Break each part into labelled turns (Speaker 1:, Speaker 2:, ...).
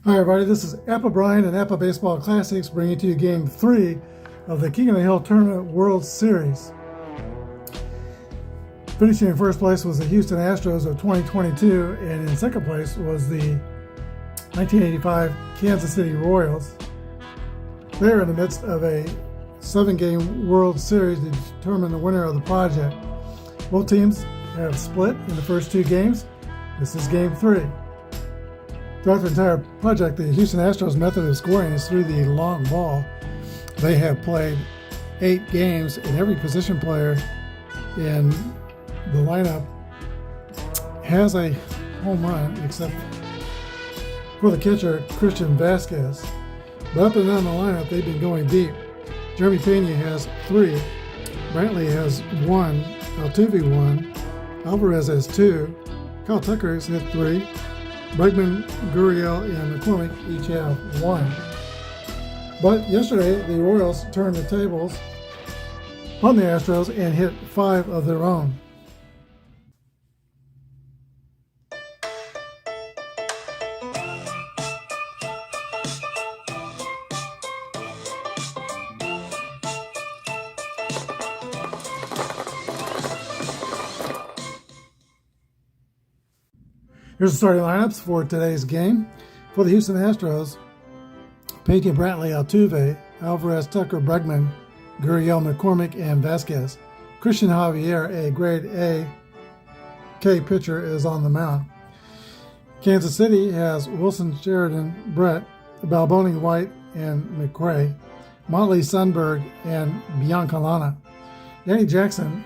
Speaker 1: Hi everybody, this is Apba Brian and Apba Baseball Classics bringing to you Game 3 of the King of the Hill Tournament World Series. Finishing in first place was the Houston Astros of 2022, and in second place was the 1985 Kansas City Royals. They're in the midst of a 7-game World Series to determine the winner of the project. Both teams have split in the first 2 games. This is Game 3. Throughout the entire project, the Houston Astros method of scoring is through the long ball. They have played 8 games, and every position player in the lineup has a home run, except for the catcher, Christian Vasquez. But up and down the lineup, they've been going deep. Jeremy Pena has 3, Brantley has 1, Altuve 1, Alvarez has 2, Kyle Tucker has hit 3, Bregman, Gurriel, and McCormick each have 1. But yesterday, the Royals turned the tables on the Astros and hit 5 of their own. Here's the starting lineups for today's game. For the Houston Astros, Pena, Brantley, Altuve, Alvarez, Tucker, Bregman, Gurriel, McCormick, and Vasquez. Christian Javier, a grade A K pitcher, is on the mound. Kansas City has Wilson, Sheridan, Brett, Balboni, White, and McRae, Motley, Sundberg, and Biancalana. Danny Jackson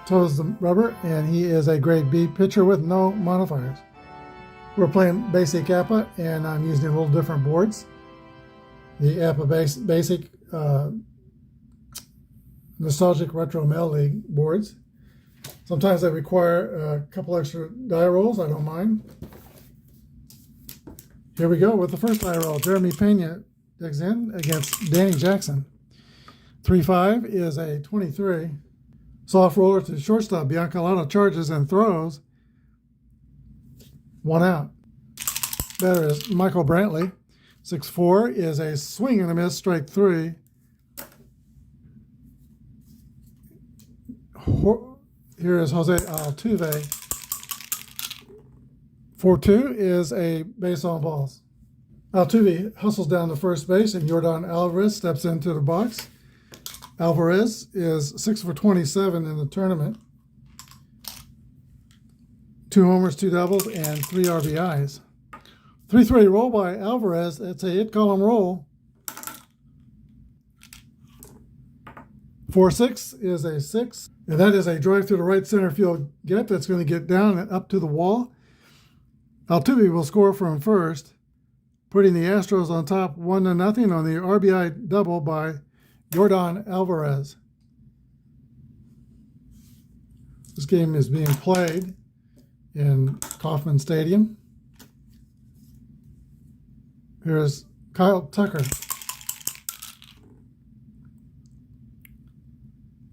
Speaker 1: toes the rubber, and he is a grade B pitcher with no modifiers. We're playing basic Apba, and I'm using a little different boards. The Apba basic Nostalgic Retro Mail League boards. Sometimes they require a couple extra die rolls. I don't mind. Here we go with the first die roll. Jeremy Pena digs in against Danny Jackson. 3-5 is a 23. Soft roller to shortstop. Biancalana charges and throws. 1 out. Batter is Michael Brantley. 6-4 is a swing and a miss, strike 3. Here is Jose Altuve. 4-2 is a base on balls. Altuve hustles down to first base, and Yordan Alvarez steps into the box. Alvarez is 6 for 27 in the tournament. 2 homers, 2 doubles, and 3 RBIs. 3-3 roll by Alvarez. It's a hit column roll. 4-6 is a 6. And that is a drive through the right center field gap that's going to get down and up to the wall. Altuve will score from first, putting the Astros on top 1-0 on the RBI double by Yordan Alvarez. This game is being played in Kauffman Stadium. Here's Kyle Tucker.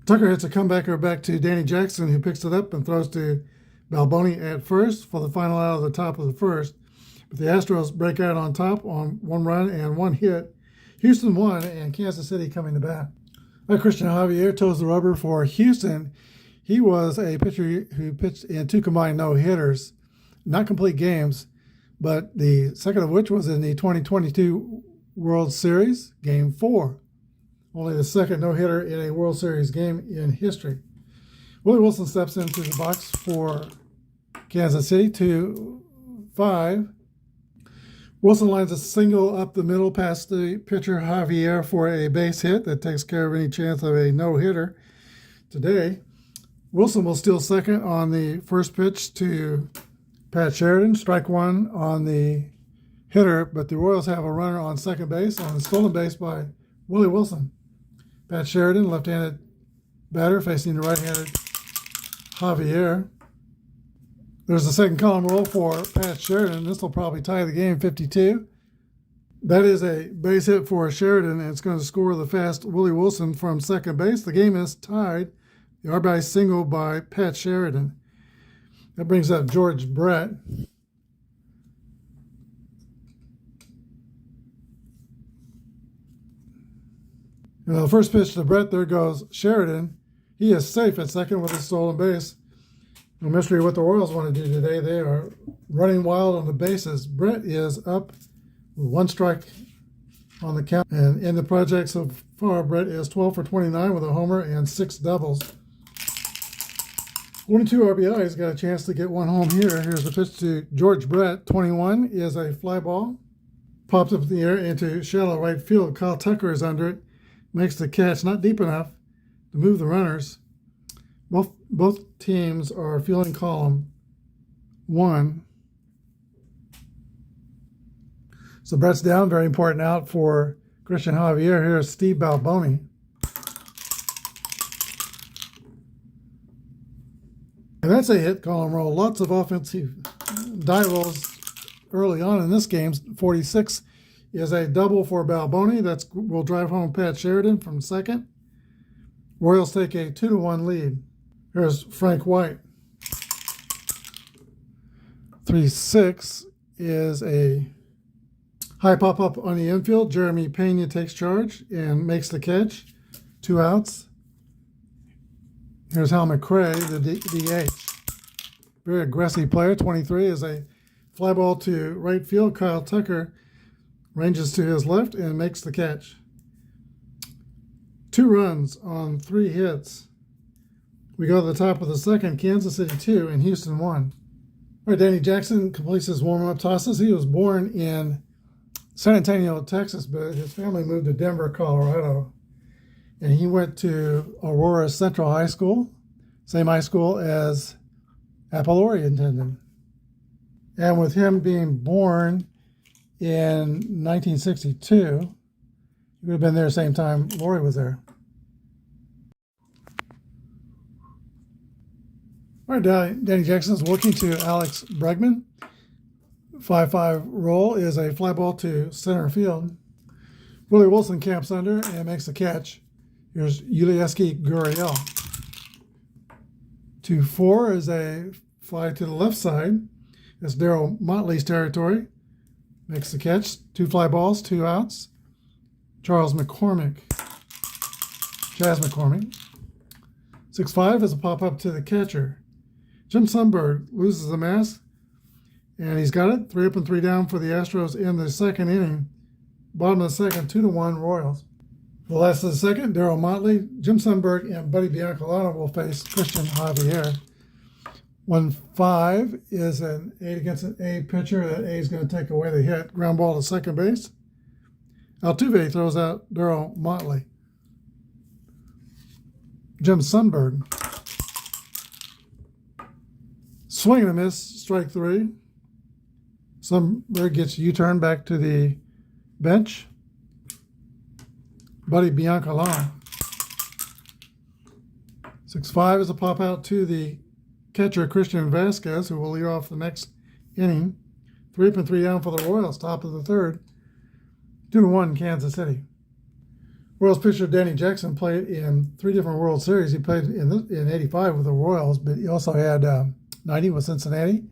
Speaker 1: Tucker hits a comebacker back to Danny Jackson, who picks it up and throws to Balboni at first for the final out of the top of the first. But the Astros break out on top on 1 run and 1 hit. Histoun won, and Kansas City coming to bat. Christian Javier toes the rubber for Houston. He was a pitcher who pitched in 2 combined no-hitters, not complete games, but the second of which was in the 2022 World Series, Game 4. Only the second no-hitter in a World Series game in history. Willie Wilson steps into the box for Kansas City. 2-5. Wilson lines a single up the middle past the pitcher Javier for a base hit that takes care of any chance of a no-hitter today. Wilson will steal second on the first pitch to Pat Sheridan. Strike 1 on the hitter, but the Royals have a runner on second base on a stolen base by Willie Wilson. Pat Sheridan, left-handed batter, facing the right-handed Javier. There's the second column roll for Pat Sheridan. This will probably tie the game, 52. That is a base hit for Sheridan, and it's going to score the fast Willie Wilson from second base. The game is tied. The RBI single by Pat Sheridan. That brings up George Brett. Well, the first pitch to Brett, there goes Sheridan. He is safe at second with a stolen base. No mystery what the Royals want to do today. They are running wild on the bases. Brett is up with one strike on the count. And in the project so far, Brett is 12 for 29 with a homer and 6 doubles. 22 RBIs, got a chance to get one home here. Here's the pitch to George Brett. 21 is a fly ball. Pops up in the air into shallow right field. Kyle Tucker is under it. Makes the catch, not deep enough to move the runners. Both teams are fielding column 1. So Brett's down, very important out for Christian Javier. Here's Steve Balboni. And that's a hit, column roll. Lots of offensive die rolls early on in this game. 46 is a double for Balboni. That will drive home Pat Sheridan from second. Royals take a 2-1 lead. Here's Frank White. 3-6 is a high pop-up on the infield. Jeremy Pena takes charge and makes the catch. 2 outs. Here's Hal McRae, the DH. Very aggressive player. 23 is a fly ball to right field. Kyle Tucker ranges to his left and makes the catch. 2 runs on 3 hits. We go to the top of the second. Kansas City 2 and Houston 1. All right, Danny Jackson completes his warm-up tosses. He was born in San Antonio, Texas, but his family moved to Denver, Colorado. And he went to Aurora Central High School, same high school as Appa Laurie attended. And with him being born in 1962, he would have been there the same time Laurie was there. All right, Danny Jackson's working to Alex Bregman. 5-5 roll is a fly ball to center field. Willie Wilson camps under and makes the catch. Here's Ulieski Gurriel. 2-4 is a fly to the left side. That's Darryl Motley's territory. Makes the catch. 2 fly balls, 2 outs. Chaz McCormick. 6-5 is a pop-up to the catcher. Jim Sundberg loses the mask, and he's got it. 3 up and 3 down for the Astros in the second inning. Bottom of the second, 2-1 Royals. For the last of the second, Darryl Motley, Jim Sundberg, and Buddy Biancalana will face Christian Javier. 1-5 is an 8 against an A pitcher. That A is going to take away the hit. Ground ball to second base. Altuve throws out Darryl Motley. Jim Sundberg. Swing and a miss, strike 3. Sundberg gets U-turn back to the bench. Buddy Biancalana. 6-5 is a pop out to the catcher Christian Vasquez, who will lead off the next inning. 3 up and 3 down for the Royals, top of the third. 2-1 Kansas City. Royals pitcher Danny Jackson played in 3 different World Series. He played in 85 with the Royals, but he also had 90 with Cincinnati,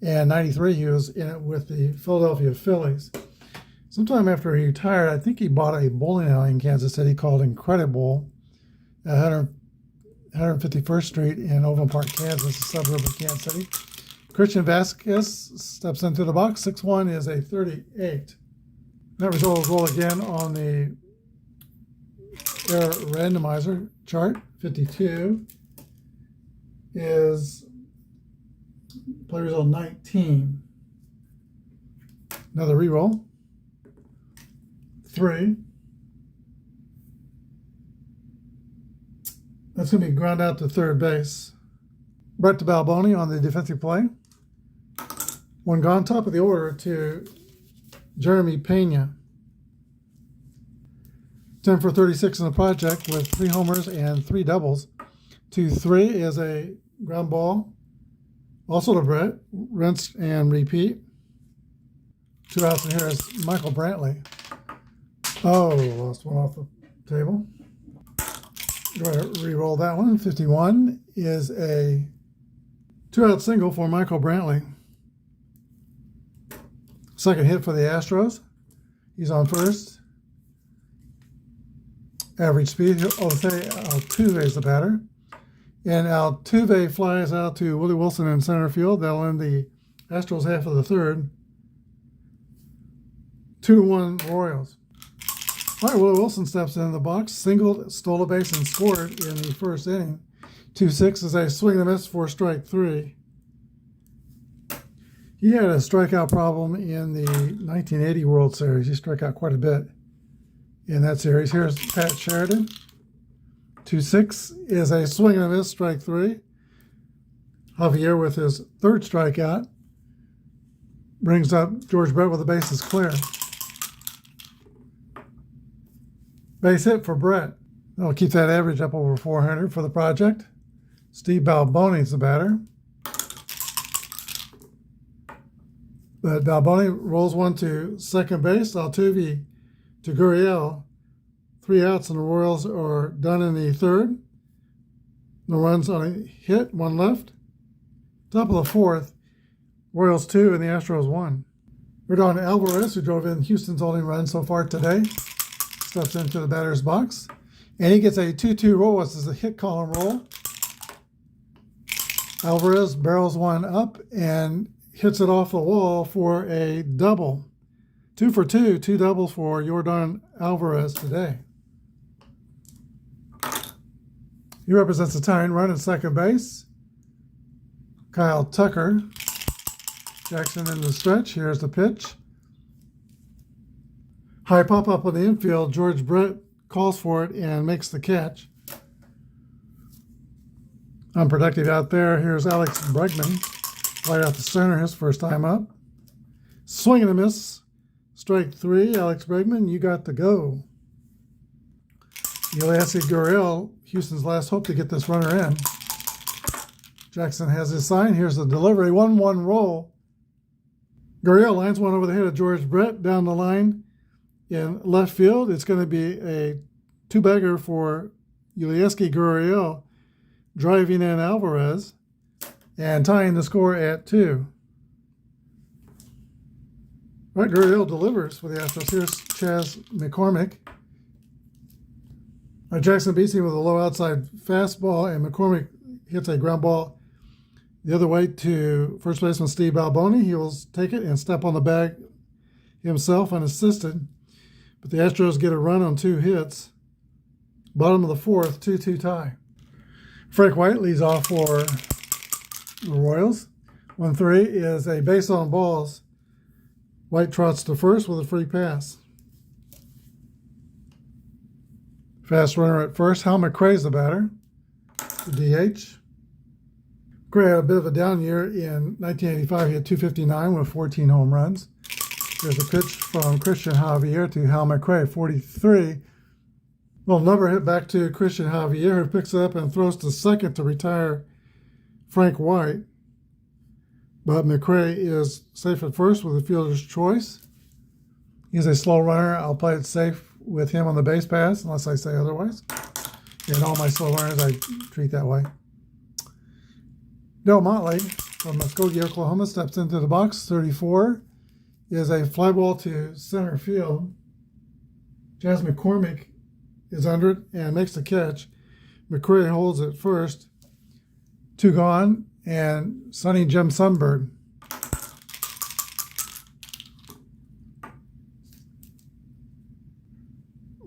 Speaker 1: and 93 he was in it with the Philadelphia Phillies. Sometime after he retired, I think he bought a bowling alley in Kansas City called Incredibowl at 151st Street in Overland Park, Kansas, a suburb of Kansas City. Christian Vasquez steps into the box. 6-1 is a 38. That result will roll again on the air randomizer chart. 52 is play result 19. Another reroll. 3. That's going to be ground out to third base. Brett to Balboni on the defensive play. 1 gone, top of the order to Jeremy Pena. 10 for 36 in the project with 3 homers and 3 doubles. 2-3 is a ground ball. Also to Brett. Rinse and repeat. 2 outs, and here is Michael Brantley. Oh, lost one off the table. Go ahead, re-roll that one. 51 is a 2-out single for Michael Brantley. Second hit for the Astros. He's on first. average speed. Jose Altuve is the batter. And Altuve flies out to Willie Wilson in center field. That'll end the Astros half of the third. 2-1 Royals. All right, Willie Wilson steps in the box, singled, stole a base, and scored in the first inning. 2-6 is a swing and a miss for strike 3. He had a strikeout problem in the 1980 World Series. He struck out quite a bit in that series. Here's Pat Sheridan. 2-6 is a swing and a miss, strike 3. Javier with his third strikeout brings up George Brett with the bases clear. Base hit for Brett. That'll keep that average up over 400 for the project. Steve Balboni's the batter. But Balboni rolls one to second base. Altuve to Gurriel. 3 outs, and the Royals are done in the third. No runs on a hit, 1 left. Top of the fourth, Royals 2 and the Astros 1. Rodon Alvarez, who drove in Houston's only run so far today, steps into the batter's box. And he gets a 2-2 roll. This is a hit column roll. Alvarez barrels one up and hits it off the wall for a double. 2 for 2, 2 doubles for Yordan Alvarez today. He represents the tying run at second base. Kyle Tucker. Jackson in the stretch. Here's the pitch. High pop up on the infield. George Brett calls for it and makes the catch. Unproductive out there. Here's Alex Bregman. Right out the center, his first time up. Swing and a miss. Strike 3. Alex Bregman, you got to go. Yulieski Gurriel, Houston's last hope to get this runner in. Jackson has his sign. Here's the delivery. 1-1 roll. Gurriel lines one over the head of George Brett down the line in left field. It's going to be a 2-bagger for Yulieski Gurriel, driving in Alvarez and tying the score at 2. Right, Gurriel delivers for the Astros. Here's Chas McCormick. Jackson beats him with a low outside fastball, and McCormick hits a ground ball the other way to first baseman Steve Balboni. He will take it and step on the bag himself unassisted. But the Astros get a run on 2 hits. Bottom of the fourth, 2-2 tie. Frank White leads off for the Royals. 1-3 is a base on balls. White trots to first with a free pass. Fast runner at first. Hal McRae's the batter. The DH. McRae had a bit of a down year in 1985. He had 259 with 14 home runs. There's a pitch from Christian Javier to Hal McRae, 43. Well, number hit back to Christian Javier, who picks it up and throws to second to retire Frank White. But McRae is safe at first with a fielder's choice. He's a slow runner. I'll play it safe with him on the base pass, unless I say otherwise. And all my slow runners I treat that way. Del Motley from Muskogee, Oklahoma, steps into the box. 34 is a fly ball to center field. Chas McCormick is under it and makes the catch. McRae holds it first. 2 gone, and Sonny Jim Sunbird.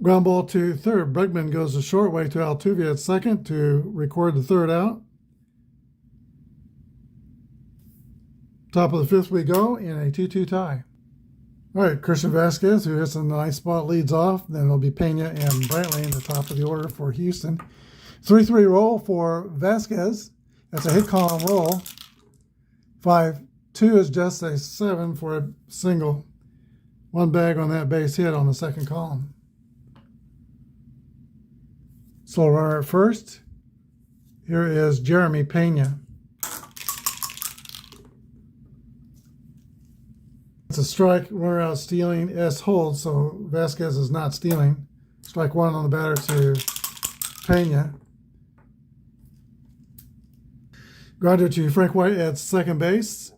Speaker 1: Ground ball to third. Bregman goes the short way to Altuve at second to record the third out. Top of the fifth we go in a 2-2 tie. All right, Christian Vasquez, who hits in a nice spot, leads off. Then it'll be Pena and Brantley in the top of the order for Houston. 3-3 roll for Vasquez. That's a hit column roll. 5-2 is just a 7 for a single. 1 bag on that base hit on the second column. Slow runner at first. Here is Jeremy Pena. It's a strike, runner out stealing, S holds, so Vasquez is not stealing. Strike 1 on the batter to Pena. Grounder to Frank White at second base.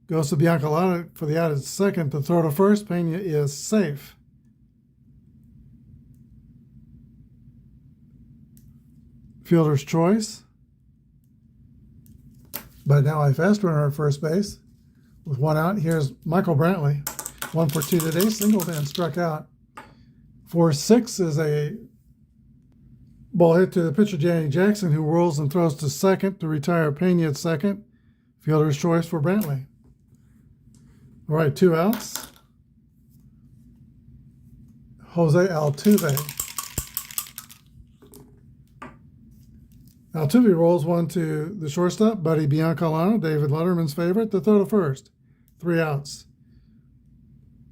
Speaker 1: Goes to Biancalana for the out at second to throw to first. Pena is safe. fielder's choice. But now a fast runner at first base with one out. Here's Michael Brantley. 1 for 2 today, singled and struck out. 4-6 is a ball hit to the pitcher, Danny Jackson, who whirls and throws to second to retire Pena at second. Fielder's choice for Brantley. All right, 2 outs. Jose Altuve. Altuve rolls one to the shortstop, Buddy Biancalana, David Letterman's favorite, to throw to first. 3 outs.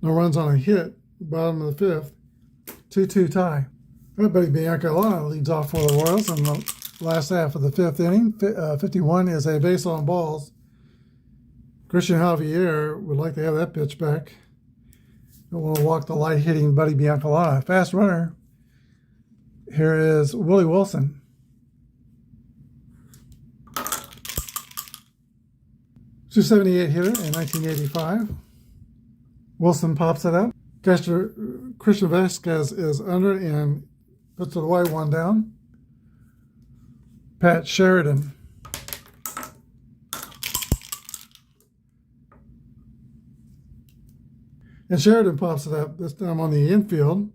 Speaker 1: No runs on a hit, bottom of the 5th. 2-2 tie. All right, Buddy Biancalana leads off for the Royals in the last half of the 5th inning. 51 is a base on balls. Christian Javier would like to have that pitch back. Don't want to walk the light-hitting Buddy Biancalana. Fast runner. Here is Willie Wilson. .278 hitter in 1985. Wilson pops it up. Christian Vasquez is under and puts it away, 1 down. Pat Sheridan. And Sheridan pops it up, this time on the infield.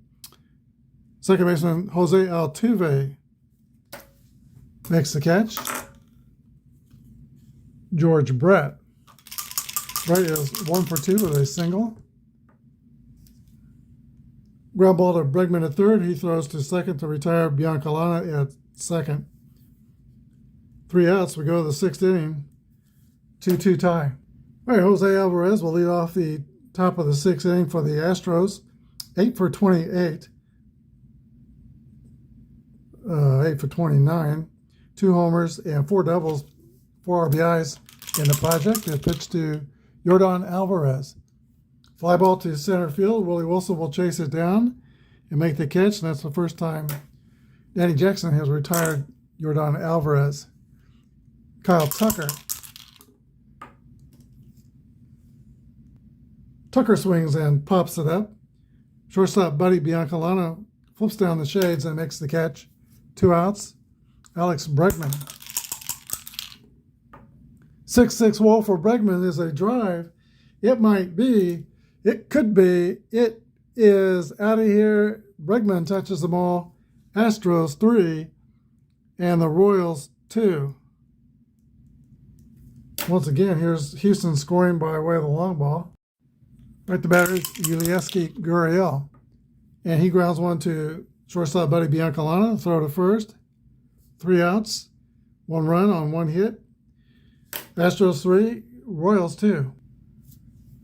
Speaker 1: Second baseman Jose Altuve makes the catch. George Brett. Brett is 1 for 2 with a single. Ground ball to Bregman at third. He throws to second to retire Biancalana at second. 3 outs. We go to the 6th inning. 2-2 tie. All right, Jose Alvarez will lead off the top of the 6th inning for the Astros. 8 for 28. 8 for 29. 2 homers and 4 doubles, 4 RBIs in the project. A pitch to Yordan Alvarez. Fly ball to center field. Willie Wilson will chase it down and make the catch. And that's the first time Danny Jackson has retired Yordan Alvarez. Kyle Tucker. Tucker swings and pops it up. Shortstop Buddy Biancalana flips down the shades and makes the catch. 2 outs. Alex Bregman. 6-6 wall for Bregman is a drive. It might be. It could be. It is out of here. Bregman touches them all. Astros 3 and the Royals 2. Once again, here's Houston scoring by way of the long ball. Right to batter, Yulieski Gurriel. And he grounds one to shortstop Buddy Biancalana. Throw to first. 3 outs. 1 run on 1 hit. Astros 3, Royals 2.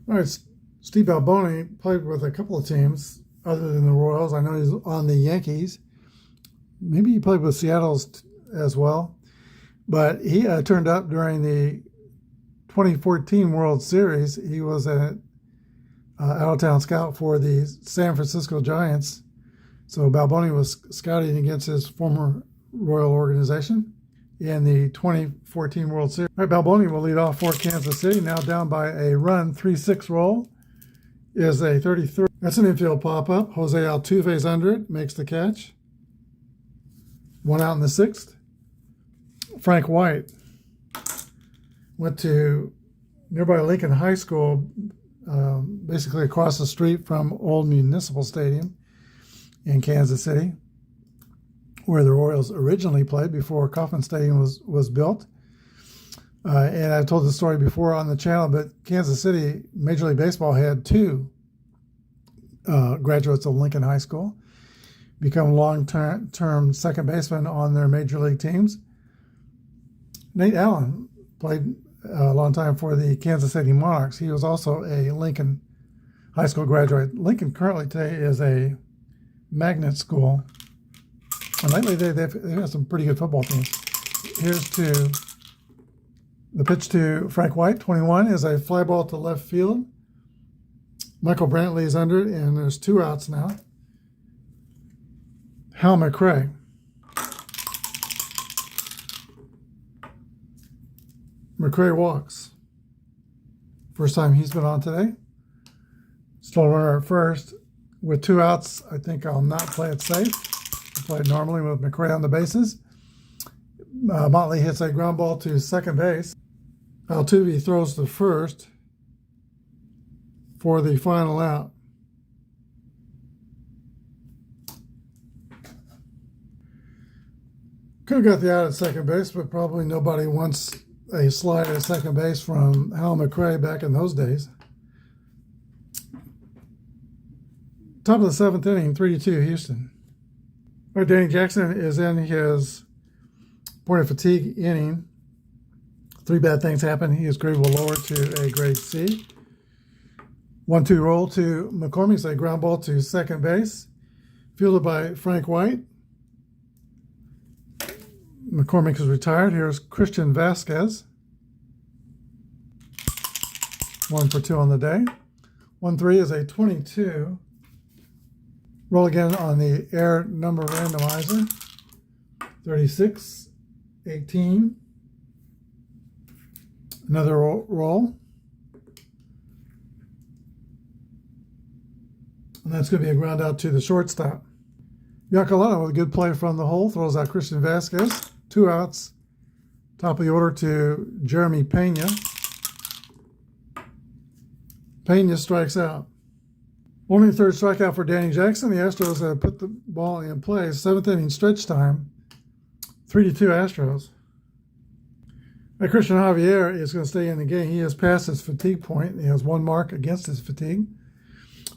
Speaker 1: All right, Steve Alboni played with a couple of teams other than the Royals. I know he's on the Yankees. Maybe he played with Seattle's as well. But he turned up during the 2014 World Series. He was an out-of-town scout for the San Francisco Giants. So Balboni was scouting against his former Royal organization in the 2014 World Series. All right, Balboni will lead off for Kansas City, now down by a run. 3-6 roll is a 33. That's an infield pop-up. Jose Altuve's under it, makes the catch. 1 out in the 6th. Frank White went to nearby Lincoln High School, basically across the street from Old Municipal Stadium in Kansas City, where the Royals originally played before Kauffman Stadium was built. And I've told the story before on the channel, but Kansas City, Major League Baseball had 2 graduates of Lincoln High School become long-term second basemen on their major league teams. Nate Allen played a long time for the Kansas City Monarchs. He was also a Lincoln High School graduate. Lincoln currently today is a magnet school. And lately they've had some pretty good football teams. Here's to the pitch to Frank White. 21 is a fly ball to left field. Michael Brantley is under it, and there's 2 outs now. Hal McRae. McRae walks. First time he's been on today. Still runner at first. With 2 outs, I think I'll not play it safe. I'll play it normally with McRae on the bases. Motley hits a ground ball to second base. Altuve throws to first for the final out. Could have got the out at second base, but probably nobody wants a slide at second base from Hal McRae back in those days. Top of the seventh inning, 3-2 Houston. All right, Danny Jackson is in his point of fatigue inning. 3 bad things happen. His grade will lower to a grade C. 1-2 roll to McCormick. It's a ground ball to second base. Fielded by Frank White. McCormick is retired. Here's Christian Vasquez. 1 for 2 on the day. 1-3 is a 22. Roll again on the air number randomizer. 36, 18. Another roll. And that's going to be a ground out to the shortstop. Yakalana with a good play from the hole. Throws out Christian Vasquez. 2 outs. Top of the order to Jeremy Pena. Pena strikes out. Only the 3rd strikeout for Danny Jackson. The Astros have put the ball in play. 7th inning stretch time. 3-2 Astros. Now, Christian Javier is going to stay in the game. He has passed his fatigue point. He has 1 mark against his fatigue.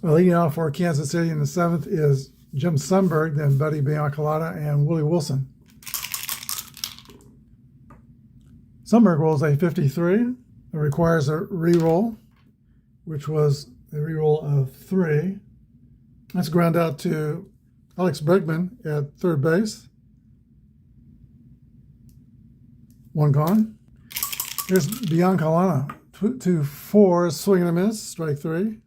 Speaker 1: Leading off for Kansas City in the 7th is Jim Sundberg, then Buddy Biancalata, and Willie Wilson. Sundberg rolls a 53. It requires a re-roll, which was a re-roll of 3. That's ground out to Alex Bregman at third base. 1 gone. Here's Biancalana. 2-4, swing and a miss, strike 3.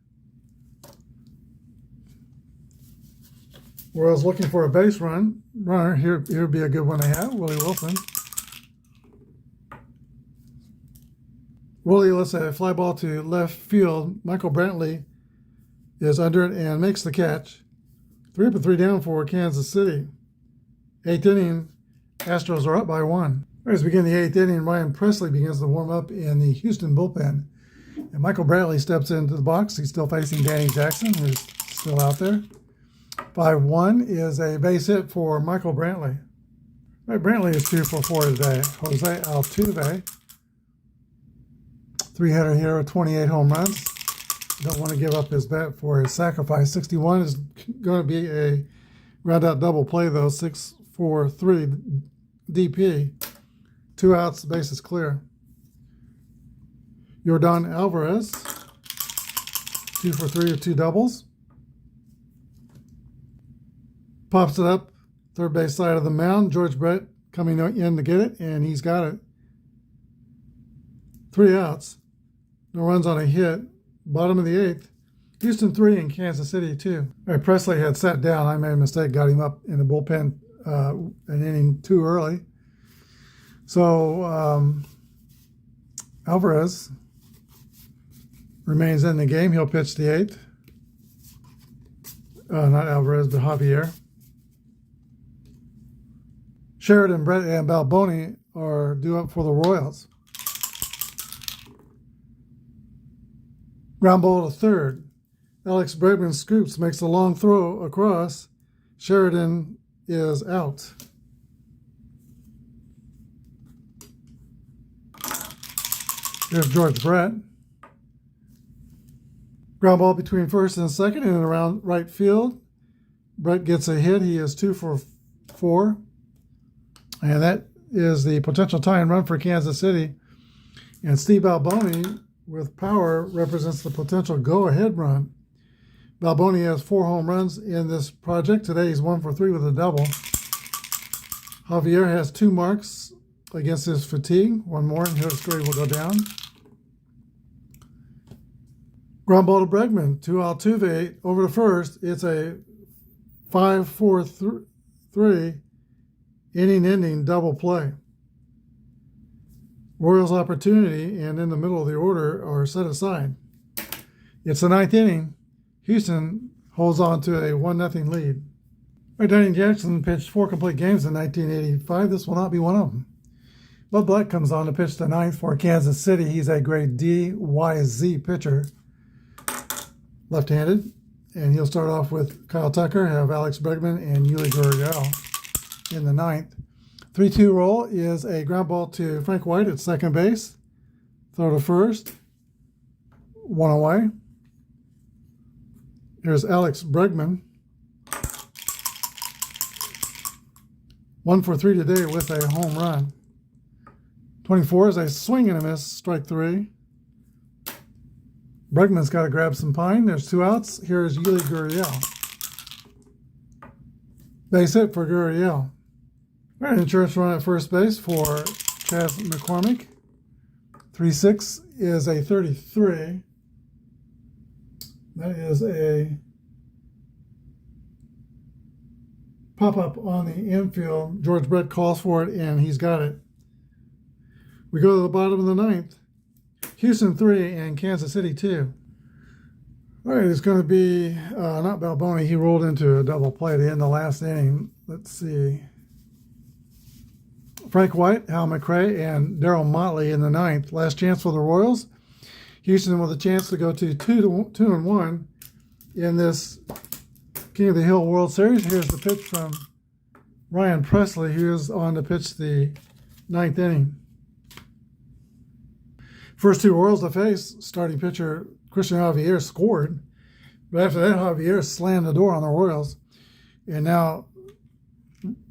Speaker 1: Royals looking for a base runner. Here would be a good one to have, Willie Wilson. Willie lets a fly ball to left field. Michael Brantley is under it and makes the catch. 3 up and 3 down for Kansas City. 8th inning, Astros are up by 1. As we begin the 8th inning, Ryan Presley begins to warm up in the Houston bullpen. And Michael Brantley steps into the box. He's still facing Danny Jackson, who's still out there. 5-1 is a base hit for Michael Brantley. Right, Brantley is 2 for 4 today. Jose Altuve, 3-hitter here with 28 home runs. Don't want to give up his bat for his sacrifice. 61 is going to be a ground out double play though. 6-4-3 DP. 2 outs, base is clear. Yordan Alvarez, 2 for 3 with 2 doubles. Pops it up, third base side of the mound. George Brett coming in to get it, and he's got it. 3 outs. No runs on a hit. Bottom of the 8th. Houston 3 and Kansas City 2. All right, Presley had sat down. I made a mistake, got him up in the bullpen an inning too early. So Alvarez remains in the game. He'll pitch the 8th. Not Alvarez, but Javier. Sheridan, Brett, and Balboni are due up for the Royals. Ground ball to third. Alex Bregman scoops, makes a long throw across. Sheridan is out. Here's George Brett. Ground ball between first and second and around right field. Brett gets a hit. He is 2 for 4. And that is the potential tying run for Kansas City. And Steve Balboni with power represents the potential go-ahead run. Balboni has 4 home runs in this project. Today he's 1 for 3 with a double. Javier has 2 marks against his fatigue. 1 more and his grade will go down. Ground ball to Bregman, to Altuve, over to first. It's a 5-4-3 inning-ending double play. Royals' opportunity and in the middle of the order are set aside. It's the 9th inning. Houston holds on to a 1-0 lead. Danny Jackson pitched 4 complete games in 1985. This will not be one of them. Bud Black comes on to pitch the ninth for Kansas City. He's a grade D-YZ pitcher, left-handed. And he'll start off with Kyle Tucker, have Alex Bregman and Yuli Gurriel in the ninth. 3-2 roll is a ground ball to Frank White at second base. Throw to first. One away. Here's Alex Bregman. 1 for 3 today with a home run. 24 is a swing and a miss, strike 3. Bregman's got to grab some pine. There's 2 outs. Here's Yuli Gurriel. Base hit for Gurriel. All right, insurance run at first base for Chaz McCormick. 3-6 is a 33. That is a pop-up on the infield. George Brett calls for it, and he's got it. We go to the bottom of the ninth. Houston 3 and Kansas City 2. All right, it's going to be not Balboni. He rolled into a double play to end the last inning. Let's see. Frank White, Hal McRae, and Darryl Motley in the ninth. Last chance for the Royals. Houston with a chance to go to 2-1 in this King of the Hill World Series. Here's the pitch from Ryan Presley, who is on to pitch the ninth inning. First 2 Royals to face, starting pitcher Christian Javier scored. But after that, Javier slammed the door on the Royals. And now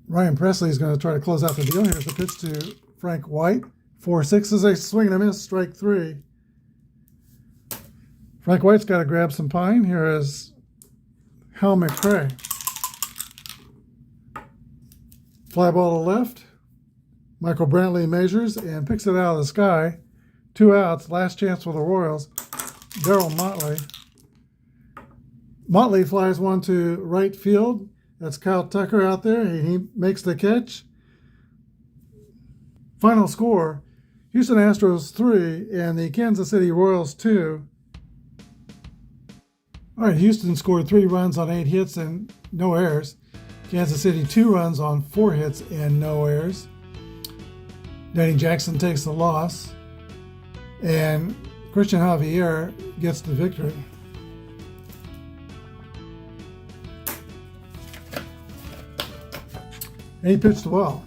Speaker 1: Ryan Presley is going to try to close out the deal. Here's the pitch to Frank White. 4-6 is a swing and a miss, strike 3. Frank White's got to grab some pine. Here is Hal McRae. Fly ball to left. Michael Brantley measures and picks it out of the sky. 2 outs, last chance for the Royals. Darryl Motley. Motley flies one to right field. That's Kyle Tucker out there. He makes the catch. Final score, Houston Astros 3 and the Kansas City Royals 2. All right, Houston scored 3 runs on 8 hits and no errors. Kansas City 2 runs on 4 hits and no errors. Danny Jackson takes the loss. And Christian Javier gets the victory. And he pitched well.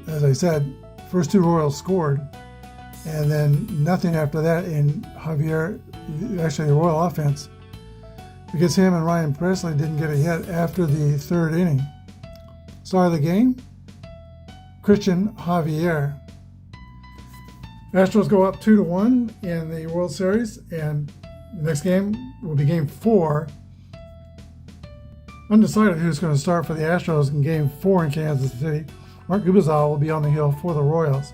Speaker 1: As I said, first 2 Royals scored, and then nothing after that in Javier, actually the Royal offense, because him and Ryan Presley didn't get a hit after the 3rd inning. Star of the game, Christian Javier. Astros go up 2-1 in the World Series, and the next game will be Game 4. Undecided who's going to start for the Astros in Game 4 in Kansas City. Mark Gubicza will be on the hill for the Royals.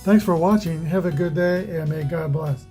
Speaker 1: Thanks for watching. Have a good day, and may God bless.